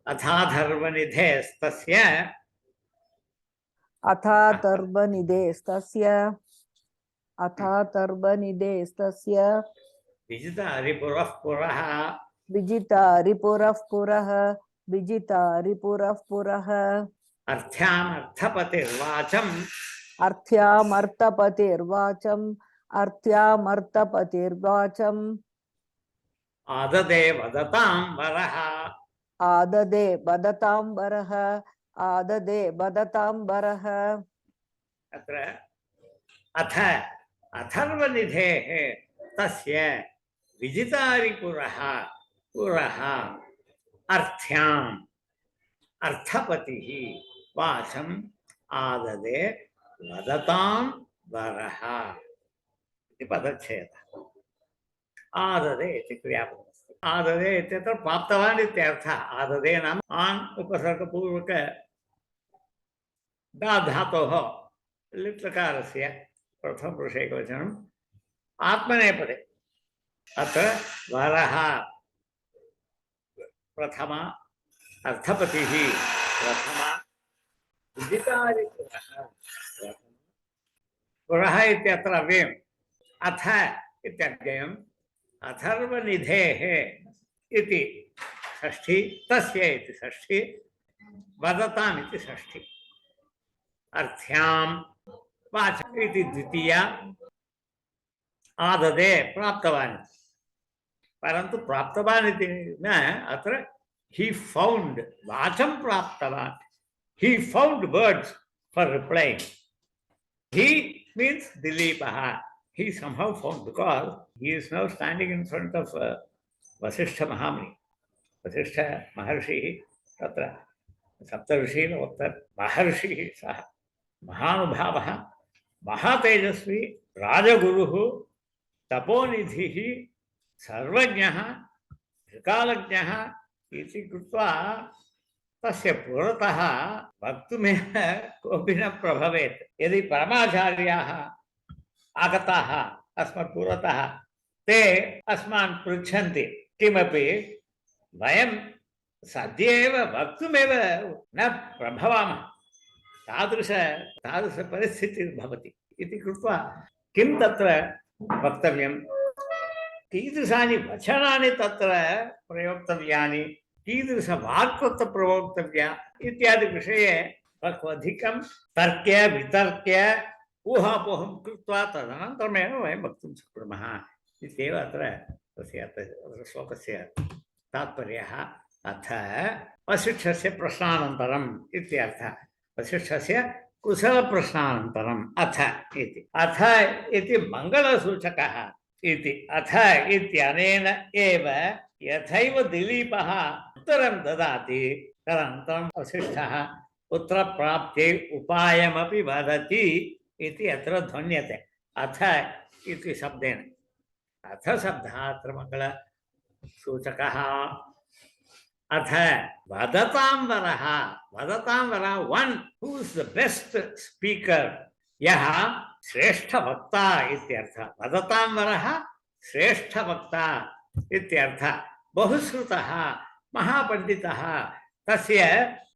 अथाधर्वनिधेस्तस्य विजिता रिपुरः पुरः अर्थ्यामर्थपतिर्वाचम् आददे वदतां वरः अत्र अथ अथर्वनिधेः तस्य विजितारिपुरः पुरः अर्थ्याम् अर्थपतिः वाचम् आददे वदतां वरः इति पदच्छेदः। आददे इति क्रियापदमस्ति। आददे इत्यत्र प्राप्तवान् इत्यर्थः। आददे नाम आन् उपसर्गपूर्वक दा धातोः लिट्लकारस्य प्रथमपुरुषैकवचनम् आत्मनेपदे अत्र वरः प्रथमा अर्थपतिः प्रथमा विजितारिपुरः पुरः इत्यत्र अव्ययम् अथ इत्यव्ययम् अथर्वनिधेः इति षष्ठी तस्य इति षष्ठी वदताम् इति षष्ठी अर्थ्यां वाचम् इति द्वितीया आददे प्राप्तवान् परन्तु प्राप्तवान् इति न अत्र he found वाचं प्राप्तवान् he found words for replying. He means Dilipah. He somehow found because he is now standing in front of Vasishtha Mahamuni. Vasishtha Maharshi tatra Saptarshi Uttar Maharshi Sah Mahanubhavah Mahatejasvi Rajaguruhu Taponidhihi Sarvajnyaha Trikalajnyaha इति कृत्वा तस्य पुरतः वक्तुमेव कोऽपि न प्रभवेत्। यदि परमाचार्याः आगताः अस्मत् पुरतः ते अस्मान् पृच्छन्ति किमपि वयं सद्य एव वक्तुमेव न प्रभवामः। तादृश परिस्थितिः भवति इति कृत्वा किं तत्र वक्तव्यं कीदृशानि वचनानि तत्र प्रयोक्तव्यानि कीदृशवाक्कृत प्रवक्तव्या इत्यादि विषये अधिकं तर्क्य वितर्क्य ऊहापोहं कृत्वा तदनन्तरमेव वयं वक्तुं शक्नुमः इत्येव अत्र तस्य श्लोकस्य तात्पर्यः। अथ वसिष्ठस्य प्रश्नानन्तरम् इत्यर्थः। वसिष्ठस्य कुशलप्रश्नानन्तरम् अथ इति मङ्गलसूचकः इति। अथ इत्यनेन एव यथैव दिलीपः उत्तरं ददाति तदनन्तरं वसिष्ठः उत्तरप्राप्त्यै उपायमपि वदति इति अत्र ध्वन्यते अथ इति शब्देन। अथ शब्दः अत्र मङ्गलसूचकः। अथ वदतां वरः one who is the best speaker यः श्रेष्ठ वक्ता इत्यर्थः। वदतां वरः श्रेष्ठ वक्ता इत्यर्थः। बहुश्रुतः महापण्डितः तस्य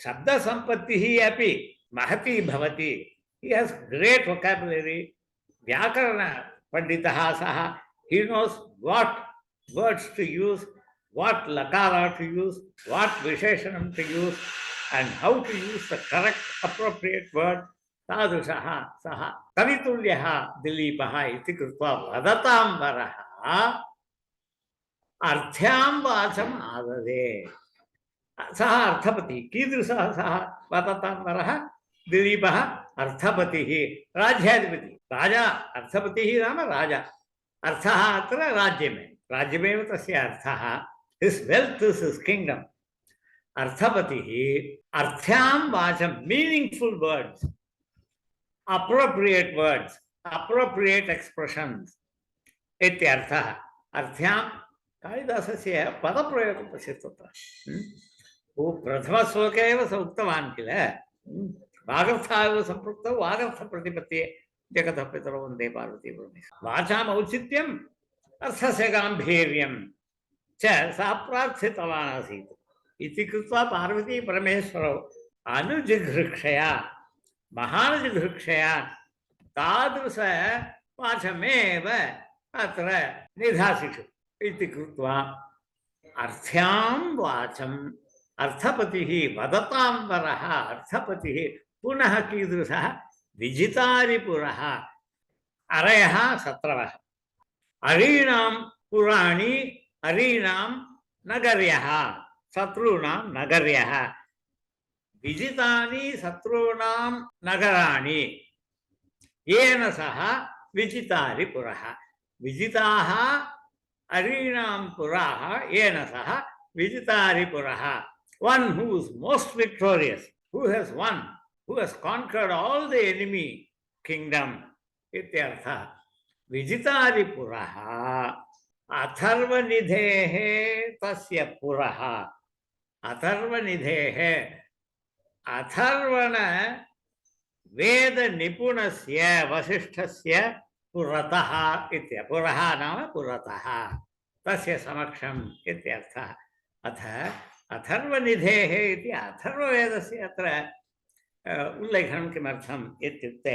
शब्दसम्पत्तिः अपि महती भवति। he has great vocabulary व्याकरण पंडितः सः। he knows what words to use, what lakara to use, what visheshanam to use and how to use the correct appropriate word. तादृशः सः कवितुल्यः दिलीपः इति कृत्वा वदतां वरः अर्थ्यां वाचम् आददे। सः अर्थपतिः। कीदृशः सः वदतां वरः? दिलीपः अर्थपतिः राज्याधिपतिः राजा। अर्थपतिः नाम राजा। अर्थः अत्र राज्यमेव तस्य अर्थः। His wealth is his kingdom. अर्थपतिः अर्थ्यां वाचं meaningful words, appropriate words, appropriate expressions इत्यर्थः। अर्थ्यां कालिदासस्य पदप्रयोगं पश्यतु तत्र। प्रथमश्लोके एव स उक्तवान् किल वागर्थाव सम्पृक्तौ वागर्थप्रतिपत्तिः जगतः पितरौ वन्दे पार्वती परमेश्वरौ। वाचाम् औचित्यम् अर्थस्य गाम्भीर्यं च सः प्रार्थितवान् आसीत् इति कृत्वा पार्वती परमेश्वरौ अनुजिघृक्षया महानुजिघृक्षया तादृश पाठमेव अत्र निधासिषु इति कृत्वा अर्थ्यां वाचम् अर्थपतिः वदतां वरः अर्थपतिः पुनः कीदृशः विजितारिपुरः अरयः शत्रवः अरीणां पुराणि अरीणां नगर्यः शत्रूणां नगर्यः विजितानि शत्रूणां नगराणि येन सह विजितारिपुरः विजिताः अरीणां पुराः येन सह विजितारिपुरः one who is most victorious, who has won, who has conquered all the enemy kingdom ityartha विजितारिपुरः अथर्वनिधेः तस्य पुरः अथर्वनिधेः अथर्वण वेद निपुणस्य वसिष्ठस्य पुरतः इत्य पुरः नाम पुरतः तस्य समक्षम् इत्यर्थः अथ अथर्वनिधेः इति अथर्ववेदस्य अत्र उल्लेखनं किमर्थम् इत्युक्ते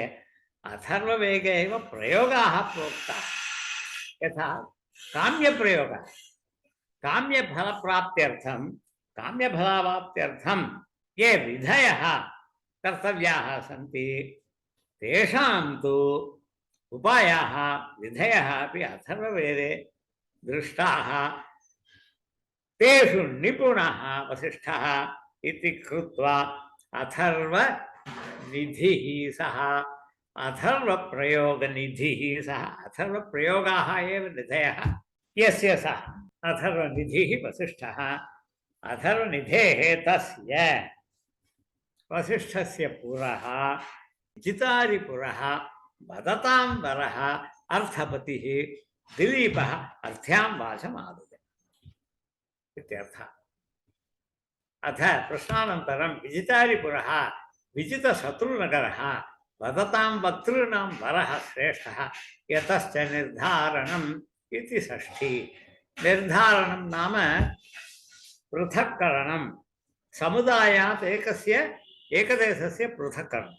अथर्ववेगे एव प्रयोगाः प्रोक्ताः यथा काम्यप्रयोगः काम्यफलप्राप्त्यर्थं काम्यफलावाप्त्यर्थं ये विधयः कर्तव्याः सन्ति तेषां तु उपायाः विधयः अपि अथर्ववेदे दृष्टाः तेषु निपुणः वसिष्ठः इति कृत्वा अथर्वनिधिः सः अथर्वप्रयोगनिधिः सः अथर्वप्रयोगाः एव निधयः यस्य सः अथर्वनिधिः वसिष्ठः अथर्वनिधेः तस्य वसिष्ठस्य पुरः विजितारिपुरः वदतां वरः अर्थपतिः दिलीपः अर्थ्यां वाचमाददे इत्यर्थः अथ प्रश्नानन्तरं विजितारिपुरः विजितशत्रुनगरः वदतां वक्तॄणां वरः श्रेष्ठः यतश्च निर्धारणम् इति षष्ठी निर्धारणं नाम पृथक्करणं समुदायात् एकदेशस्य पृथक्करणं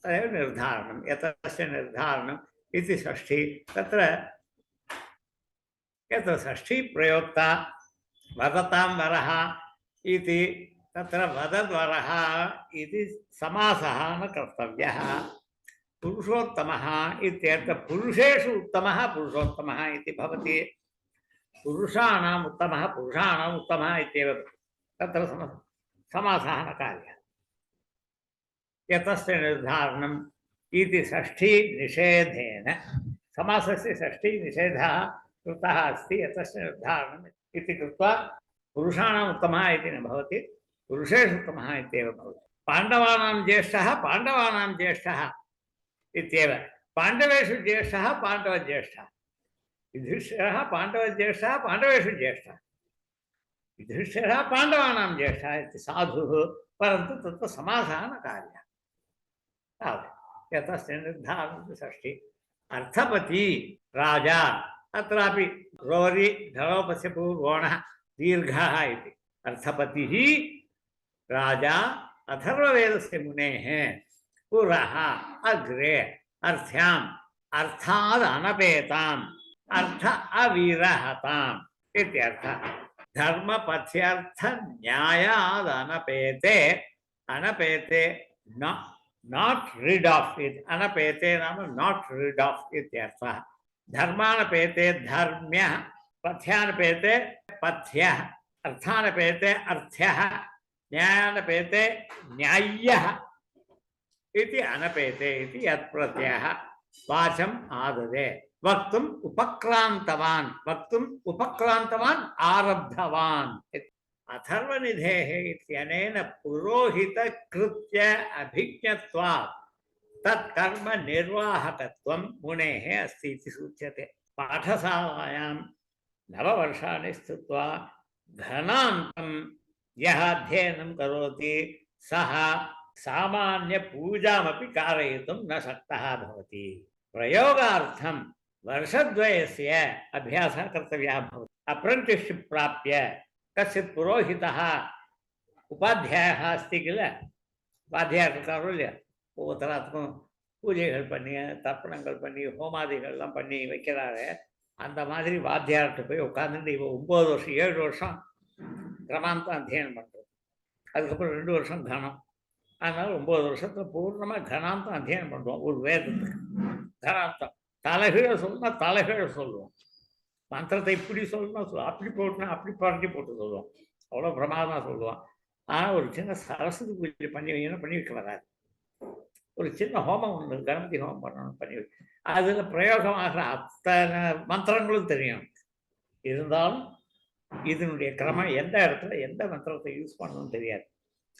तदेव निर्धारणं यतस्य निर्धारणम् इति षष्ठी तत्र यत्र षष्ठी प्रयोक्ता वदतां वरः इति तत्र वदद्वरः इति समासः न कर्तव्यः पुरुषोत्तमः इत्यर्थ पुरुषेषु उत्तमः पुरुषोत्तमः इति भवति पुरुषाणाम् उत्तमः पुरुषाणाम् उत्तमः इत्येव तत्र समासः न कार्यः यतस्य निर्धारणम् इति षष्ठी निषेधेन समासस्य षष्ठी निषेधः कृतः अस्ति यतस्य निर्धारणम् इति कृत्वा पुरुषाणाम् उत्तमः इति न भवति पुरुषेषु उत्तमः इत्येव भवति पाण्डवानां ज्येष्ठः पाण्डवानां ज्येष्ठः इत्येव पाण्डवेषु ज्येष्ठः पाण्डवज्येष्ठः युधिष्ठिरः पाण्डवज्येष्ठः पाण्डवेषु ज्येष्ठः युधिष्ठिरः पाण्डवानां ज्येष्ठः इति साधुः परन्तु तत्र समासः न कार्यः तावत् यतस्य निर्धारणं षष्ठी अर्थपति राजा अत्रापि रोरि धरोपस्य पूर्वोणः दीर्घः इति अर्थपतिः राजा अथर्ववेदस्य मुनेः पुरः अग्रे अर्थ्याम् अर्थाद् अनपेताम् अर्थ अविरहताम् इत्यर्थः धर्मपथ्यर्थ न्यायाद् अनपेते अनपेते not rid of it अनपेते नाम not rid of इत्यर्थः धर्मानपेते धर्म्यः पथ्यानपेते पथ्यः अर्थानपेते अर्थ्यः न्यायानपेते न्याय्यः इति अनपेते इति यत्प्रत्ययः वाचम् आददे वक्तुम् उपक्रान्तवान् आरब्धवान् अथर्वनिधेः इत्यनेन पुरोहितकृत्य अभिज्ञत्वात् तत्कर्म निर्वाहकत्वं मुनेः अस्ति इति सूच्यते पाठशालायां 9 वर्षाणि स्थित्वा घनान्तं यः अध्ययनं करोति सः सामान्यपूजामपि कारयितुं न शक्तः भवति प्रयोगार्थं वर्षद्वयस्य अभ्यासः कर्तव्यः भवति अप्रेण्टिस्शिप् प्राप्य कश्चित् पुरोहितः உபாத்தியாய அஸ்தி கில்ல, உபாத்தியாயர் இருக்காரோ இல்லையா, ஒவ்வொருத்தராத்துக்கும் பூஜைகள் பண்ணி தர்ப்பணங்கள் பண்ணி ஹோமாதிகள்லாம் பண்ணி வைக்கிறாரு. அந்த மாதிரி வாத்தியார்கிட்ட போய் உட்காந்துட்டு இவ 9 வருஷம் 7 வருஷம் கிரமாந்தம் அத்தியனம் பண்ணுறது, அதுக்கப்புறம் 2 வருஷம் கணம். அதனால 9 வருஷத்துல பூர்ணமாக கணாந்தம் அத்தியனம் பண்ணுவோம். ஒரு வேதத்துக்கு கணாந்தம் தலைகீழ சொல்லணும்னா தலைகீழ சொல்லுவோம், மந்திரத்தை இப்படி சொல்லணும் அப்படி போட்டுனா அப்படி புரட்டி போட்டு சொல்லுவோம், அவ்வளோ பிரமாதமாக சொல்லுவான். ஆனால் ஒரு சின்ன சரஸ்வதி பூஜை பண்ணி வைக்கணும், பண்ணி வைக்க வராது. ஒரு சின்ன ஹோமம் ஒன்று கணபதி ஹோமம் பண்ணணும், பண்ணி வைக்க. அதில் பிரயோகமாகிற அத்தனை மந்திரங்களும் தெரியும். இருந்தாலும் இதனுடைய கிரமம் எந்த இடத்துல எந்த மந்திரத்தை யூஸ் பண்ணணும்னு தெரியாது.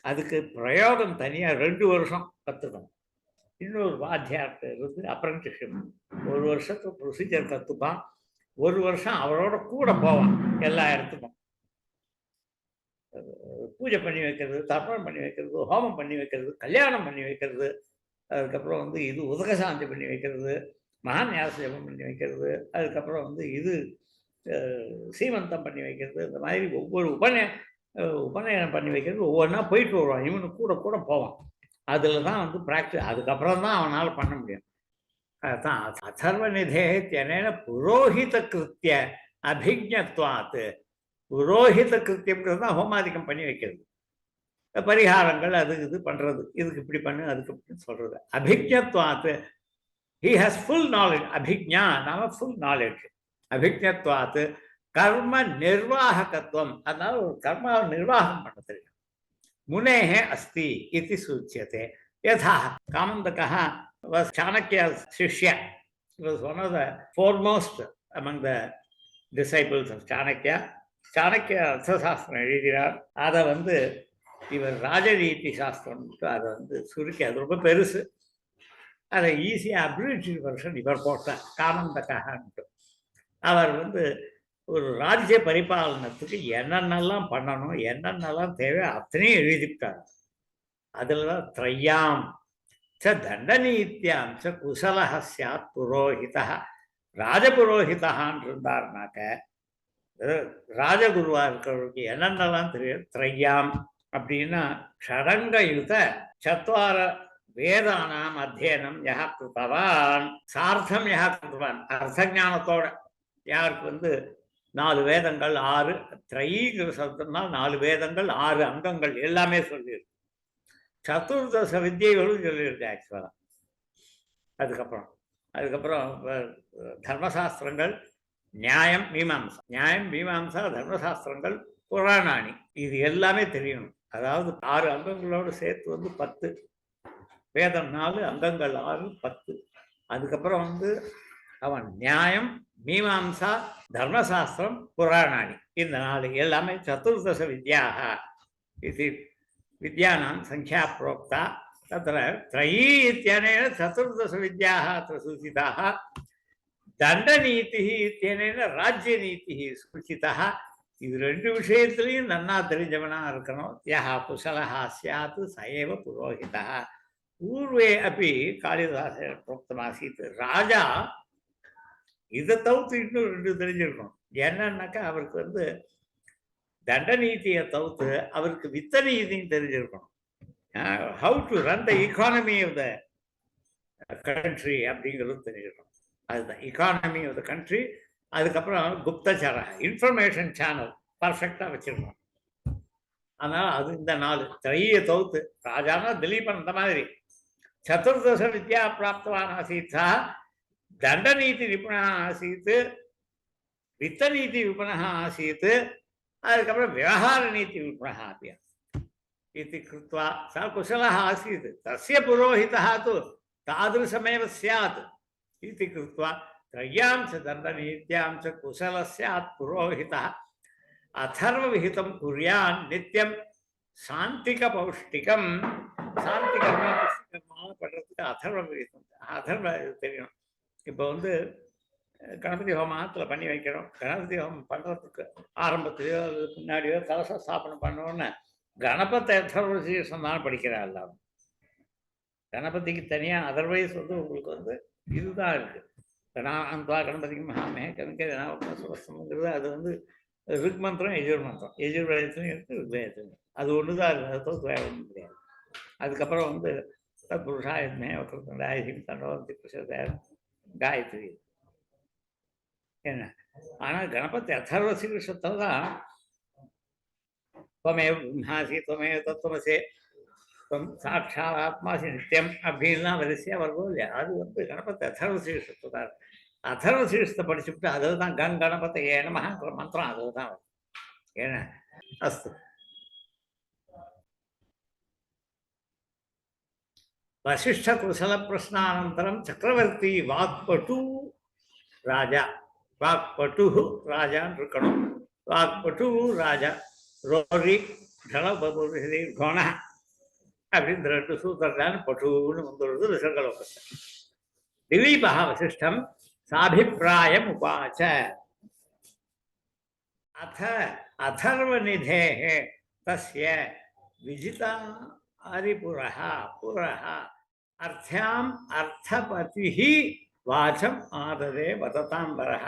அதுக்கு பிரயோகம் தனியாக 2 வருஷம் கற்றுக்கணும். இன்னொரு வாத்தியார்கிட்ட இருந்து அப்ரண்டிஸ்ஷிப் 1 வருஷத்துக்கு ப்ரொசீஜர் கற்றுப்பான். 1 வருஷம் அவரோட கூட போவான் எல்லா இடத்துக்கும். பூஜை பண்ணி வைக்கிறது, தர்ப்பணம் பண்ணி வைக்கிறது, ஹோமம் பண்ணி வைக்கிறது, கல்யாணம் பண்ணி வைக்கிறது, அதுக்கப்புறம் வந்து இது உதகசாந்தி பண்ணி வைக்கிறது, மகாநியாச ஜபம் பண்ணி வைக்கிறது, அதுக்கப்புறம் வந்து இது சீமந்தம் பண்ணி வைக்கிறது, இந்த மாதிரி ஒவ்வொரு உபநயனம் பண்ணி வைக்கிறது ஒவ்வொன்றா போயிட்டு வருவான். இவனு கூட கூட போவான். அதில் தான் வந்து ப்ராக்டிஸ். அதுக்கப்புறம் தான் அவனால் பண்ண முடியும். அதுதான் அதர்வநிதேன புரோஹித கிருத்திய அபிஜத்வாத்து. புரோஹித கிருத்தியம்ன்றது தான் ஹோமாதிக்கம் பண்ணி வைக்கிறது, பரிகாரங்கள் அது இது பண்ணுறது, இதுக்கு இப்படி பண்ணு அதுக்கு இப்படின்னு சொல்கிறது. அபிஜத்வாத்து ஹி ஹாஸ் ஃபுல் நாலேஜ். அபிஜா நாம ஃபுல் நாலேஜ். அபிஜத்வாத்து கர்ம நிர்வாகத்துவம், அதனால ஒரு கர்மாவை நிர்வாகம் பண்ண தெரியும். முனேஹே அஸ்தி இது சூச்சியதே. யதா காமந்தகः was Chanakya's Shishya. He was one of the foremost among the disciples of Chanakya. Chanakya அர்த்தசாஸ்திரம் எழுதினார். அதை வந்து இவர் ராஜநீதி சாஸ்திரம் அதை வந்து சுருக்கி, அது ரொம்ப பெருசு, அதை ஈஸியாக அப்ரிவேட்டட் வெர்ஷன் இவர் போட்டார், காமந்தகன்ட்டு. அவர் வந்து ஒரு ராஜ்ய பரிபாலனத்துக்கு என்னென்னலாம் பண்ணணும், என்னென்னலாம் தேவை அத்தனையும் எழுதிவிட்டார். அதில் தான் திரையாம் ச தண்டநீத்தியாம் ச குசலஹ ஸ்யாத் புரோஹிதா. ராஜபுரோஹிதான்னு இருந்தார்னாக்க ராஜகுருவா இருக்கிறவருக்கு என்னென்னலாம் தெரியும். திரையாம் அப்படின்னா ஷடங்கயுத சத்வார வேதானாம் அத்தியனம் யா கிருத்தவான் சார்த்தம் யா கிருத்தவான். அர்த்த ஞானத்தோட யாருக்கு வந்து 4 வேதங்கள் 6 திரைங்கிற சப்தம்னால் 4 வேதங்கள் 6 அங்கங்கள் எல்லாமே சொல்லியிருக்கு. சதுர்தச வித்தியைகளும் சொல்லியிருக்கு ஆக்சுவலாக. அதுக்கப்புறம் தர்மசாஸ்திரங்கள், நியாயம் மீமாம்சா, நியாயம் மீமாம்சா, தர்மசாஸ்திரங்கள், புராணாணி, இது எல்லாமே தெரியணும். அதாவது 6 அங்கங்களோடு சேர்த்து வந்து 10 வேதம், 4 அங்கங்கள் 6 10. அதுக்கப்புறம் வந்து அவன் நியாயம் மீமாம்சா தர்மசாஸ்திரம் புராணாணி, இந்த 4 எல்லாமே சதுர்தச வித்யாக இது வித்யானாம் சங்கியா புரோக்தா. தத்திர த்ரயீ இत्यनेन சதுர்தச வித்யாக அत्र सूचिताः. தண்டநீதிः இत्यनेन ராஜ்யநீதிः सूचितः. இது 2 விஷயத்திலையும் நன்னா தெரிஞ்சவனா இருக்கணும். யஹ குசலஹ ஸ்யாத் ச ஏவ புரோஹிதः. பூர்வே அப்படி காளிதாச புரோக்தமாசீத். ராஜா இதை தவிர்த்து இன்னும் 2 தெரிஞ்சிருக்கணும். என்னன்னாக்கா அவருக்கு வந்து தண்டநீதியை தவிர்த்து அவருக்கு வித்த நீதியும் தெரிஞ்சிருக்கணும். How to run the economy of the country அப்படிங்கிறது தெரிஞ்சிருக்கணும். அதுதான் எக்கானமி ஆஃப் த கண்ட்ரி. அதுக்கப்புறம் குப்தச்சர இன்ஃபர்மேஷன் சேனல் பர்ஃபெக்டாக வச்சிருக்கணும். அதனால் அது இந்த 4 திரையை தவிர்த்து ராஜானா திலீபன் அந்த மாதிரி சதுர்தச வித்யா பிராப்தவான் ஆசீத். சா தண்டநீதி நிபுணா ஆசீத், வித்தநீதி விபுணः ஆசீத், அதுக்கப்புறம் விவகார நீதி விபுணः अपि इति कृत्वा सः कुशलः आसीत्. तस्य पुरोहितः तु तादृशमेव स्यात् इति कृत्वा त्रय्यां च दण्डनीत्यां च कुशलः स्यात् पुरोहितः. अथर्वविहितं कुर्यान् नित्यं சாந்திகபௌஷ்டிகம். சாந்திகர்மா புஷ்டிகர்மா பண்ணுறதுக்கு அதர்வவிகிதம், அதர்வ தெரியும். இப்போ வந்து கணபதி ஹோமத்தில் பண்ணி வைக்கிறோம். கணபதி ஹோமம் பண்ணுறதுக்கு ஆரம்பத்திலையோ அல்லது முன்னாடியோ கலச ஸ்தாபனம் பண்ணோன்னு கணபதி அதர்வசீர்ஷம் தான் படிக்கிறா எல்லாரும். கணபதிக்கு தனியாக அதர்வைஸ் வந்து உங்களுக்கு வந்து இதுதான் இருக்குது. கணாந்தா கணபதிக்கு மகாமே கவிஞர் சுவஸ்தம்ங்கிறது அது வந்து ரிக் மந்திரம், எஜுர் மந்திரம். எஜுர்வேதத்துலையும் இருக்குது, ரிக்வேதத்துலையும். அது ஒண்ணுதான் இருக்கு, வேற ஒன்றும் கிடையாது. அதுக்கப்புறம் வந்து புருஷாயுத்மே வக்ரதுண்டாய தண்டோதி காயத்ரி என்ன. ஆனா கணபதி அதர்வ சீர்ஷத்துல தான் त्वमेव ब्रह्मासि त्वमेव तत्त्वमसि त्वं साक्षात् आत्मासि नित्यम् அப்படின்லாம் வரிசையாக வரும்போது இல்லையா, அது வந்து கணபதி அதர்வ சீர்ஷத்தை தான். அதர்வ சீர்ஷத்தை படிச்சுட்டு அதில் தான் கணபதி நமஹங்கிற மந்திரம் அதில் தான் வரும். ஏன்னா அஸ்து வசிஷ்ட குசல பிரश्नानन्तरं சக்கரவர்த்தி வாக்பட்டு ராஜா, வாக்பட்டு ராஜான்னு இருக்கணும். வாக்பட்டு ராஜா ரோரி தளபதி கோண அப்படின்னு 2 சூத்திரத்தான பட்டுன்னு வந்துடுறது ரிஷங்களோகத்தை. திலீபா வசிஷ்டம் சாபிப்பிராயம் உபாச்ச அத அதர்வநிதேः தஸ்ய விஜிதா ஹரிபுரः புரः அர்த்தாம் அர்த்தபதிः வாச்சம் ஆததே வததாம்பரः